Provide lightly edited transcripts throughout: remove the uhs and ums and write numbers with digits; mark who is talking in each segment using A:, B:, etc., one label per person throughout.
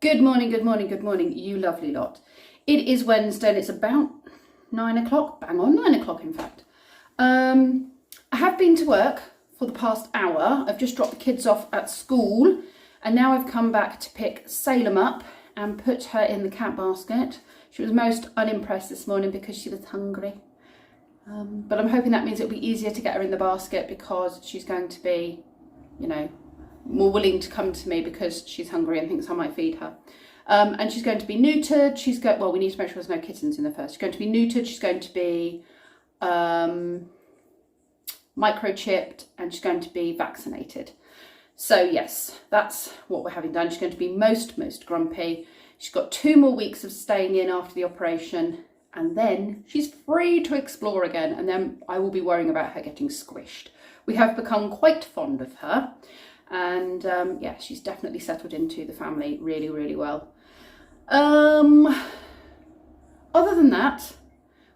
A: Good morning, good morning, good morning, you lovely lot. It is Wednesday and it's about 9 o'clock, bang on 9 o'clock in fact. I have been to work for the past hour. I've just dropped the kids off at school and now I've come back to pick Salem up and put her in the cat basket. She was most unimpressed this morning because she was hungry. But I'm hoping that means it'll be easier to get her in the basket because she's going to be, you know, more willing to come to me because she's hungry and thinks I might feed her. And she's going to be neutered. Well, we need to make sure there's no kittens in there first. She's going to be neutered. She's going to be microchipped and she's going to be vaccinated. So yes, that's what we're having done. She's going to be most grumpy. She's got 2 more weeks of staying in after the operation and then she's free to explore again. And then I will be worrying about her getting squished. We have become quite fond of her. And yeah, she's definitely settled into the family really well. Other than that,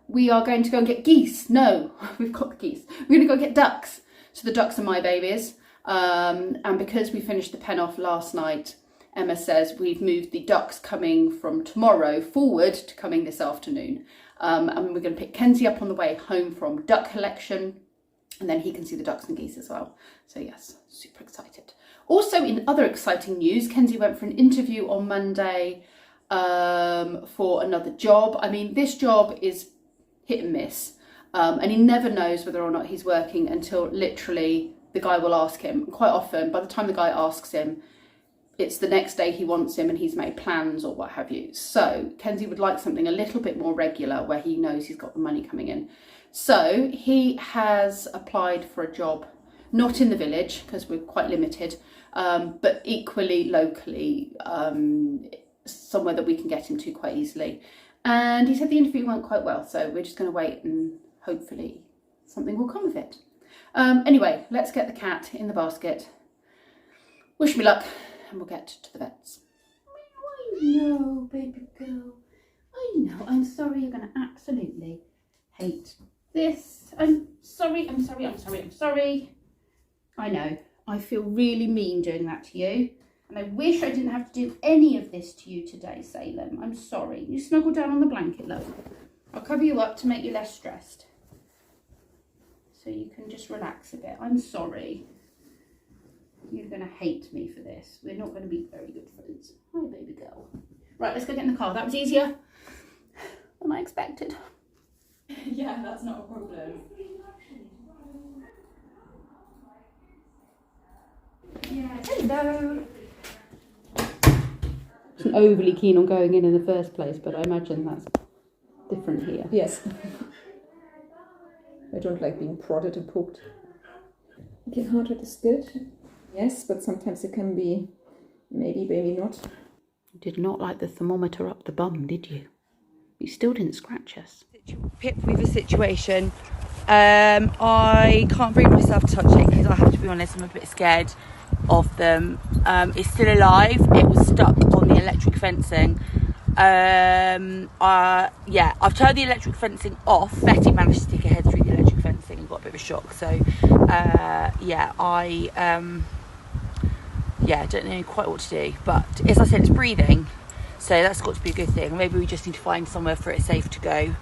A: we are going to go and get geese. No, we've got the geese. We're going to go get ducks. So the ducks are my babies. And because we finished the pen off last night, Emma says we've moved the ducks coming from tomorrow forward to coming this afternoon. And we're going to pick Kenzie up on the way home from duck collection. And then he can see the ducks and geese as well. So yes, super excited. Also in other exciting news, Kenzie went for an interview on Monday for another job. I mean, this job is hit and miss. And he never knows whether or not he's working until literally the guy will ask him. Quite often, by the time the guy asks him, it's the next day he wants him and he's made plans or what have you. So Kenzie would like something a little bit more regular where he knows he's got the money coming in. So he has applied for a job, not in the village because we're quite limited, but equally locally, somewhere that we can get him to quite easily. And he said the interview went quite well, so we're just going to wait and hopefully something will come of it. Anyway, let's get the cat in the basket. Wish me luck and we'll get to the vets. I know, baby girl. I know. I'm sorry you're going to absolutely hate this. I'm sorry. I know. I feel really mean doing that to you. And I wish I didn't have to do any of this to you today, Salem. I'm sorry. You snuggle down on the blanket, love. I'll cover you up to make you less stressed. So you can just relax a bit. I'm sorry. You're going to hate me for this. We're not going to be very good friends. Hi, baby girl. Right, let's go get in the car. That was easier than I expected.
B: Yeah, that's not a problem.
A: Yeah, hello. I wasn't overly keen on going in the first place, but I imagine that's different here.
B: Yes. I don't like being prodded and poked. Okay, heart rate is good. Yes, but sometimes it can be maybe not.
A: You did not like the thermometer up the bum, did you? You still didn't scratch us.
C: Pip with a situation. I can't bring myself to touch it because I have to be honest, I'm a bit scared of them. It's still alive. It was stuck on the electric fencing. I've turned the electric fencing off. Betty managed to stick her head through the electric fencing and got a bit of a shock. So I don't know quite what to do. But as I said, it's breathing. So that's got to be a good thing. Maybe we just need to find somewhere for it safe to go.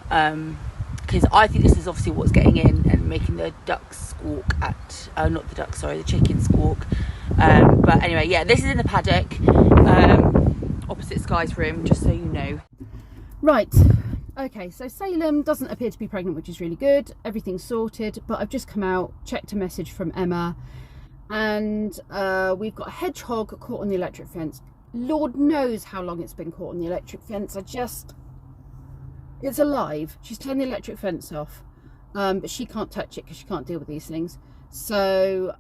C: Because I think this is obviously what's getting in and making the ducks squawk the chickens squawk. But anyway, yeah, this is in the paddock, opposite Sky's room, just so you know.
A: Right, okay, so Salem doesn't appear to be pregnant, which is really good. Everything's sorted, but I've just come out, checked a message from Emma, and we've got a hedgehog caught on the electric fence. Lord knows how long it's been caught on the electric fence. It's alive. She's turned the electric fence off, but she can't touch it because she can't deal with these things. So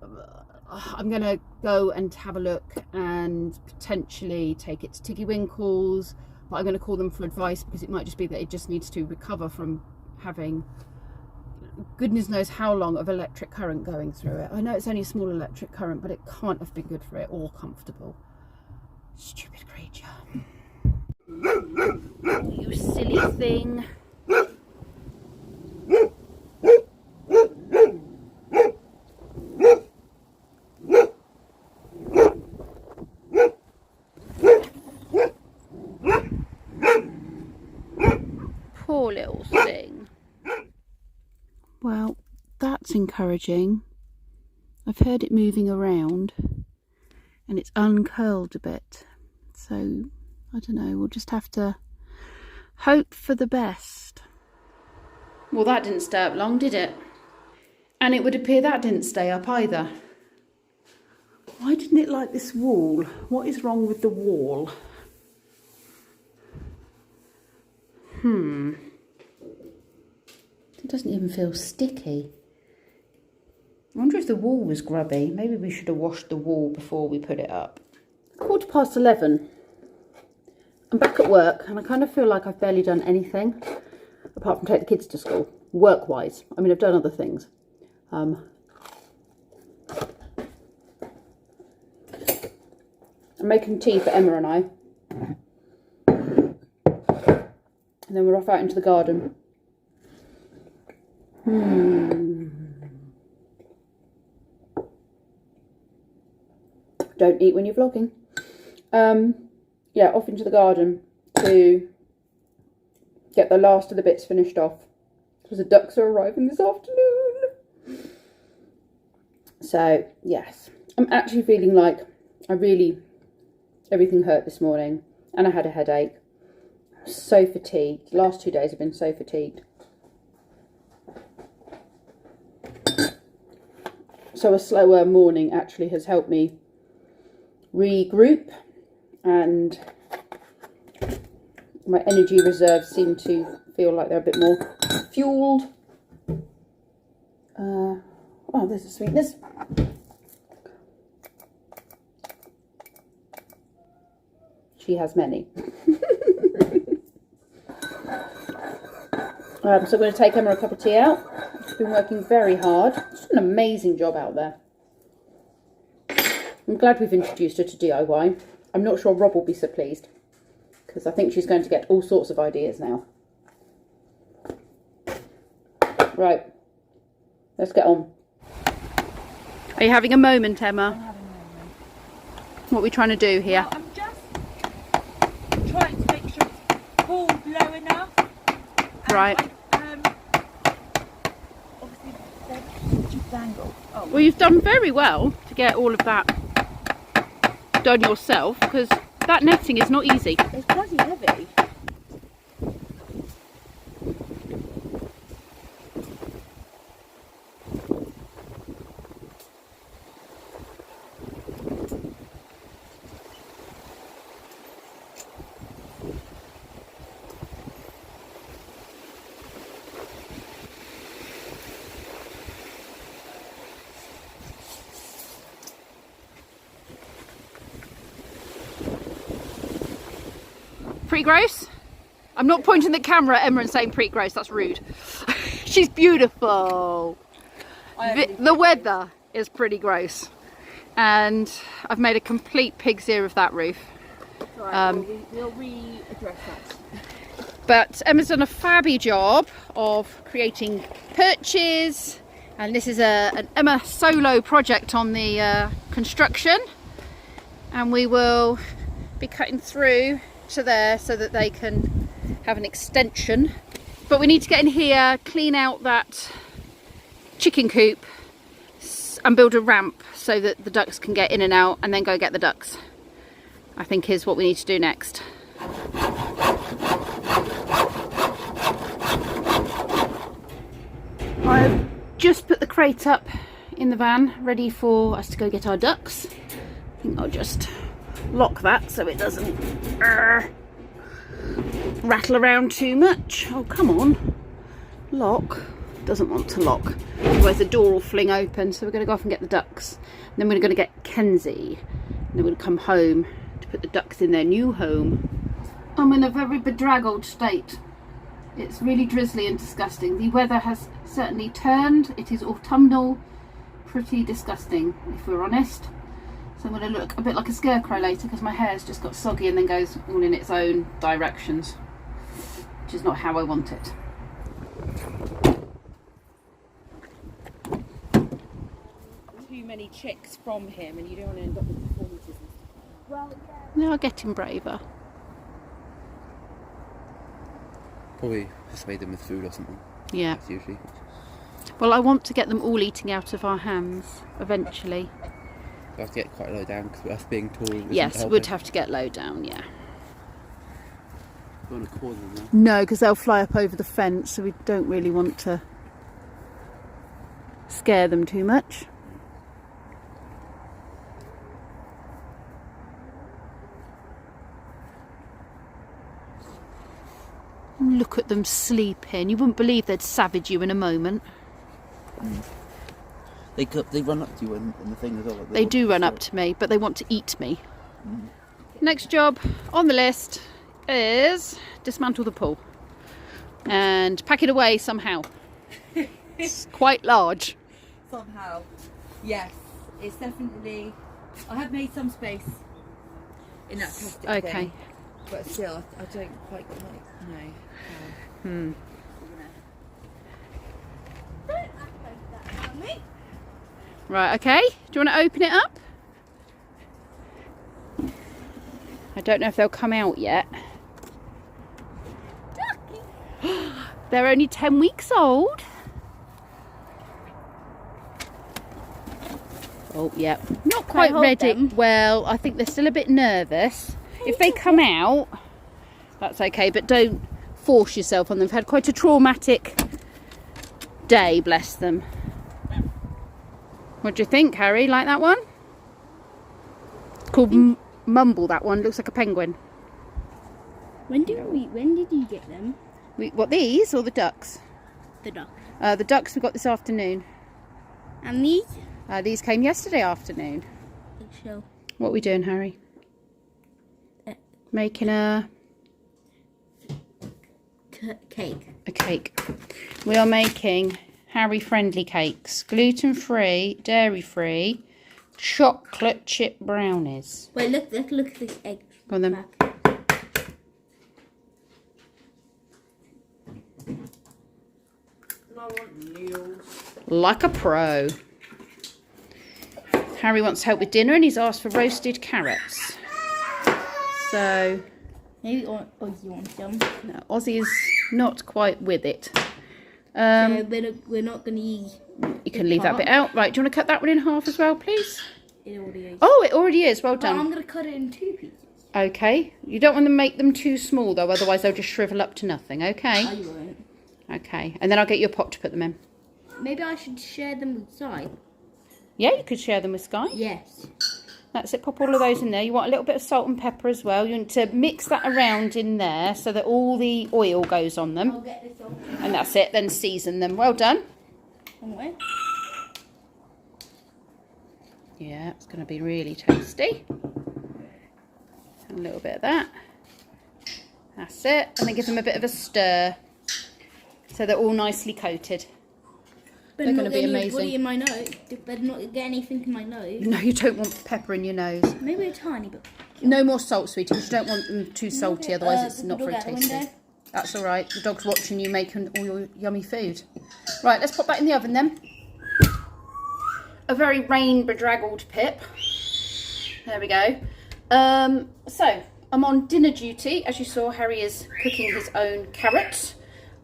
A: I'm going to go and have a look and potentially take it to Tiggy Winkle's, but I'm going to call them for advice because it might just be that it just needs to recover from having goodness knows how long of electric current going through it. I know it's only a small electric current, but it can't have been good for it or comfortable. Stupid creature. You silly thing. poor little thing. Well, that's encouraging. I've heard it moving around and it's uncurled a bit. So, I don't know, we'll just have to hope for the best. Well, that didn't stay up long, did it? And it would appear that didn't stay up either. Why didn't it like this wall? What is wrong with the wall? It doesn't even feel sticky. I wonder if the wall was grubby. Maybe we should have washed the wall before we put it up. 11:15. I'm back at work and I kind of feel like I've barely done anything apart from take the kids to school, work-wise. I mean, I've done other things. I'm making tea for Emma and I. And then we're off out into the garden. Don't eat when you're vlogging. Yeah, off into the garden to get the last of the bits finished off because the ducks are arriving this afternoon. So yes, I'm actually feeling like everything hurt this morning and I had a headache. I'm so fatigued. The last 2 days I've been so fatigued. So a slower morning actually has helped me regroup, and my energy reserves seem to feel like they're a bit more fueled. Oh, there's a sweetness. She has many. So I'm going to take Emma a cup of tea out. She's been working very hard. She's done an amazing job out there. I'm glad we've introduced her to DIY. I'm not sure Rob will be so pleased because I think she's going to get all sorts of ideas now. Right, let's get on. Are you having a moment, Emma?
C: I'm having a moment.
A: What are we trying to do here?
C: Well, I'm just trying to make sure it's pulled low enough.
A: Right.
C: Obviously, they're just angle. Oh.
A: Well, you've done very well to get all of that done yourself because that netting is not easy.
C: It's bloody heavy.
A: Pretty gross? I'm not pointing the camera at Emma and saying pretty gross, that's rude. She's beautiful. The weather is pretty gross. And I've made a complete pig's ear of that roof.
C: Right, we'll readdress that.
A: But Emma's done a fabby job of creating perches. And this is an Emma solo project on the construction. And we will be cutting through to there so that they can have an extension. But we need to get in here, clean out that chicken coop and build a ramp so that the ducks can get in and out and then go get the ducks, I think is what we need to do next. I've just put the crate up in the van ready for us to go get our ducks. I think I'll just lock that so it doesn't rattle around too much. Oh, come on. Lock. Doesn't want to lock. Otherwise the door will fling open. So we're going to go off and get the ducks. And then we're going to get Kenzie. And then we're going to come home to put the ducks in their new home. I'm in a very bedraggled state. It's really drizzly and disgusting. The weather has certainly turned. It is autumnal. Pretty disgusting, if we're honest. So I'm going to look a bit like a scarecrow later because my hair's just got soggy and then goes all in its own directions, which is not how I want it.
C: Too many chicks from him and you don't want to end up with performances and stuff. Well,
A: They are getting braver.
D: Probably persuade them with food or something.
A: Yeah.
D: That's usually.
A: Well, I want to get them all eating out of our hands eventually.
D: We have to get quite low down because us being tall. isn't
A: Yes,
D: helping.
A: we'd have to get low down, yeah.
D: You want to call them now?
A: No, because they'll fly up over the fence, so we don't really want to scare them too much. Look at them sleeping. You wouldn't believe they'd savage you in a moment.
D: They run up to you in the thing as well.
A: They do run up to me, but they want to eat me. Next job on the list is dismantle the pool and pack it away somehow. It's quite large.
C: Somehow. Yes, it's definitely... I have made some space in that plastic
A: Okay.
C: thing, but still, I don't quite know how.
A: Right, okay. Do you want to open it up? I don't know if they'll come out yet. They're only 10 weeks old. Oh, yeah. Not quite
E: hold
A: ready.
E: them?
A: Well, I think they're still a bit nervous. If they come out, that's okay, but don't force yourself on them. They've had quite a traumatic day, bless them. What do you think, Harry? Like that one? It's called Mumble, that one. Looks like a penguin.
E: When did you get them?
A: What, these or the ducks?
E: The duck.
A: The ducks we got this afternoon.
E: And these?
A: These came yesterday afternoon.
E: So,
A: What are we doing, Harry? Making a
E: cake.
A: cake. We are making Harry friendly cakes. Gluten-free, dairy-free, chocolate chip brownies.
E: Wait, look at this egg.
A: Go on then.
E: Back.
A: Like a pro. Harry wants help with dinner and he's asked for roasted carrots. So,
E: Maybe Ozzy wants some.
A: no, Ozzy is not quite with it.
E: So we're not going to use
A: You can leave that bit out. Right, do you want to cut that one in half as well, please?
E: it already.
A: Oh, it already is. Well
E: I'm
A: done.
E: going to cut it in 2 pieces.
A: Okay. You don't want to make them too small, though, otherwise they'll just shrivel up to nothing. Okay.
E: I won't.
A: Okay. And then I'll get you a pot to put them in.
E: Maybe I should share them with Si.
A: Yeah, you could share them with Sky.
E: Yes.
A: That's it. Pop all of those in there. You want a little bit of salt and pepper as well. You want to mix that around in there so that all the oil goes on
E: I'll
A: them.
E: get this off.
A: And that's it. Then season them. Well done.
E: One way.
A: Yeah, it's going to be really tasty. A little bit of that. That's it. And then give them a bit of a stir. So they're all nicely coated. They're going to be amazing.
E: Body in my nose. Better not get anything in my nose.
A: No, you don't want pepper in your nose.
E: Maybe a tiny bit.
A: No more salt, sweetie, because you don't want them too salty, otherwise it's
E: put the
A: not
E: dog
A: very
E: out the
A: tasty.
E: window.
A: That's all right. The dog's watching you making all your yummy food. Right, let's pop that in the oven then. A very rain-bedraggled Pip. There we go. So, I'm on dinner duty. As you saw, Harry is cooking his own carrots.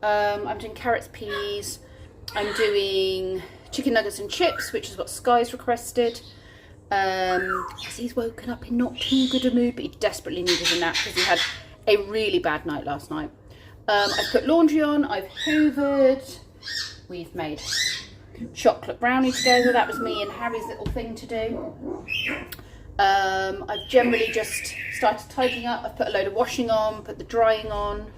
A: I'm doing carrots, peas. I'm doing chicken nuggets and chips, which is what Sky's requested. He's woken up in not too good a mood, but he desperately needed a nap because he had a really bad night last night. I've put laundry on, I've hoovered, we've made chocolate brownie together. That was me and Harry's little thing to do. I've generally just started tidying up. I've put a load of washing on, put the drying on.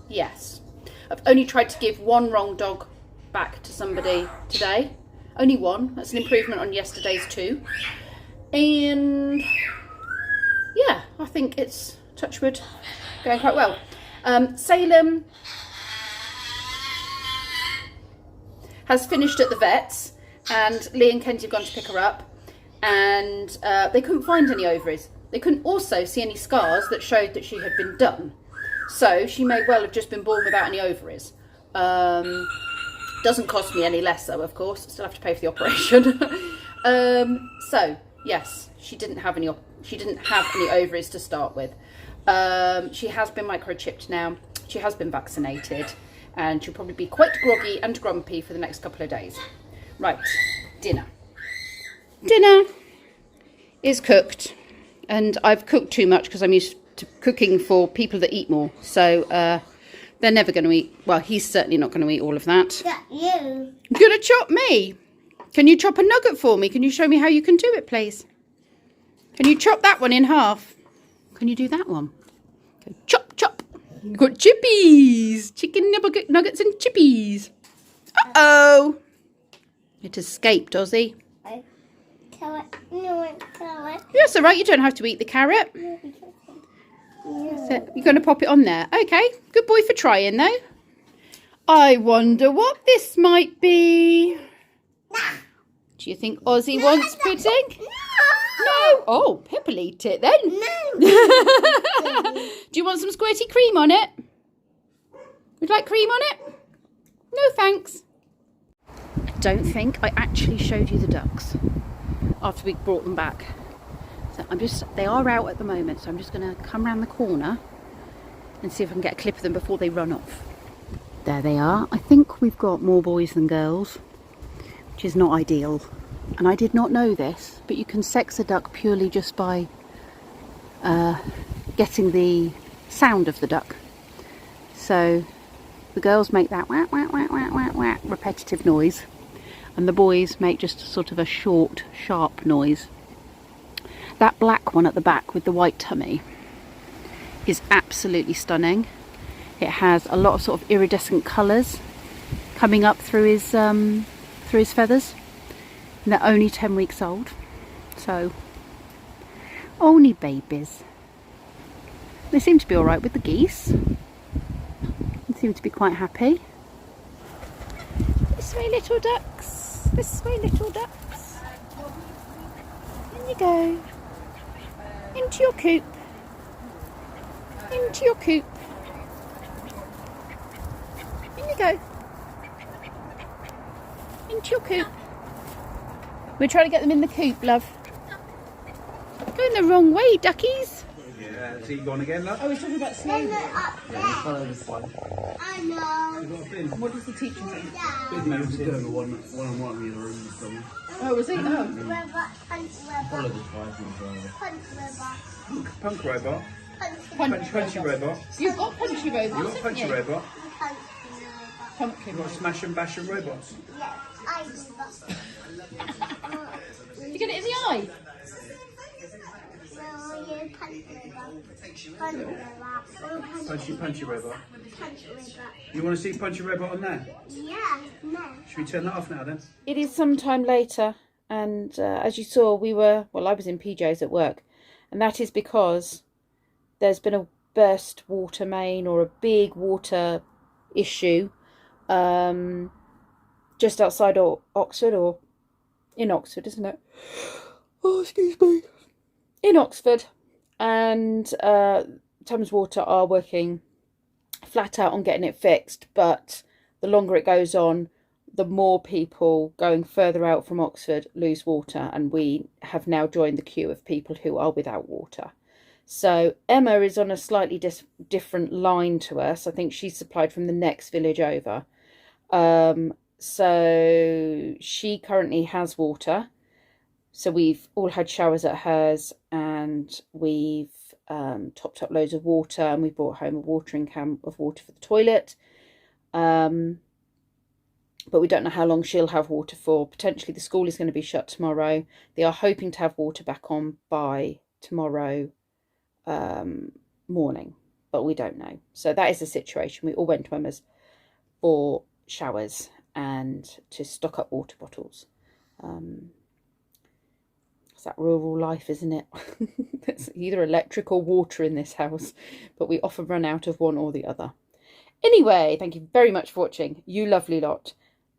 A: Yes. I've only tried to give one wrong dog back to somebody today. Only one. That's an improvement on yesterday's 2. And yeah, I think it's, touch wood, going quite well. Salem has finished at the vet's and Lee and Kenzie have gone to pick her up, and they couldn't find any ovaries. They couldn't also see any scars that showed that she had been done. So she may well have just been born without any ovaries. Doesn't cost me any less though, of course. Still have to pay for the operation. So yes, she didn't have any ovaries to start with. She has been microchipped now. She has been vaccinated, and she'll probably be quite groggy and grumpy for the next couple of days. Right, dinner. Dinner is cooked, and I've cooked too much because I'm used to cooking for people that eat more. So they're never going to eat. Well, he's certainly not going to eat all of that.
E: You.
A: You're going to chop me? Can you chop a nugget for me? Can you show me how you can do it, please? Can you chop that one in half? Can you do that one? Okay, chop, chop. You've got chippies. Chicken nuggets and chippies. Uh-oh. It escaped, Ozzy.
E: Carrot. No, carrot.
A: Yes, all right. You don't have to eat the carrot. So you're going to pop it on there. Okay. Good boy for trying, though. I wonder what this might be. Do you think Ozzy wants pudding? No. Oh, Pip will eat it then.
E: No.
A: Do you want some squirty cream on it? Would you like cream on it? No, thanks. I don't think I actually showed you the ducks after we brought them back. So they are out at the moment, so I'm just going to come round the corner and see if I can get a clip of them before they run off. There they are. I think we've got more boys than girls, which is not ideal. And I did not know this, but you can sex a duck purely just by getting the sound of the duck. So the girls make that whack, whack, whack, whack, whack, whack, repetitive noise, and the boys make just sort of a short, sharp noise. That black one at the back with the white tummy is absolutely stunning. It has a lot of sort of iridescent colours coming up through his feathers. And they're only 10 weeks old, so only babies. They seem to be all right with the geese. They seem to be quite happy. This way, little ducks. This way, little ducks. In you go. Into your coop. Into your coop. In you go. Into your coop. We're trying to get them in the coop, love. Going the wrong way, duckies.
F: Yeah, so you gone again, love?
A: Oh, we're talking about slavery.
F: Follow this one.
E: I know.
A: What does the teacher say?
F: Big mountain. Go one-on-one in the room.
A: Oh, was he? Oh.
E: Robot, punch
F: Follow
E: robot,
F: this one.
E: punch robot,
F: Punk robot.
E: punch
F: Punchy robot.
A: You've got punchy robots,
F: You got
A: haven't
F: punchy
A: you?
F: robot.
E: punch robot.
A: Pumpkin.
F: You got smash and bash and robots.
E: Yes, I do that.
A: Did you get it in the eye?
E: So you punch robot, punch robot,
F: Punchy robot.
E: punch robot.
F: You want to see punchy robot on there?
E: Yeah, no.
F: Should we turn that off now then?
A: It is some time later, and as you saw, I was in PJs at work, and that is because there's been a burst water main or a big water issue just outside Oxford, or in Oxford, isn't it? Oh, excuse me. In Oxford, and Thames Water are working flat out on getting it fixed, but the longer it goes on, the more people going further out from Oxford lose water, and we have now joined the queue of people who are without water. So Emma is on a slightly different line to us. I think she's supplied from the next village over. So she currently has water. So we've all had showers at hers, and we've topped up loads of water, and we brought home a watering can of water for the toilet. But we don't know how long she'll have water for. Potentially the school is going to be shut tomorrow. They are hoping to have water back on by tomorrow morning, but we don't know. So that is the situation. We all went to Emma's for showers and to stock up water bottles. It's that rural life, isn't it? It's either electric or water in this house, but we often run out of one or the other. Anyway, thank you very much for watching, you lovely lot.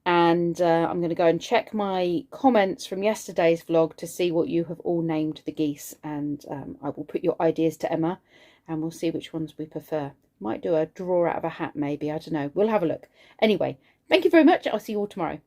A: And I'm going to go and check my comments from yesterday's vlog to see what you have all named the geese. And I will put your ideas to Emma, and we'll see which ones we prefer. Might do a draw out of a hat maybe, I don't know. We'll have a look. Anyway, thank you very much. I'll see you all tomorrow.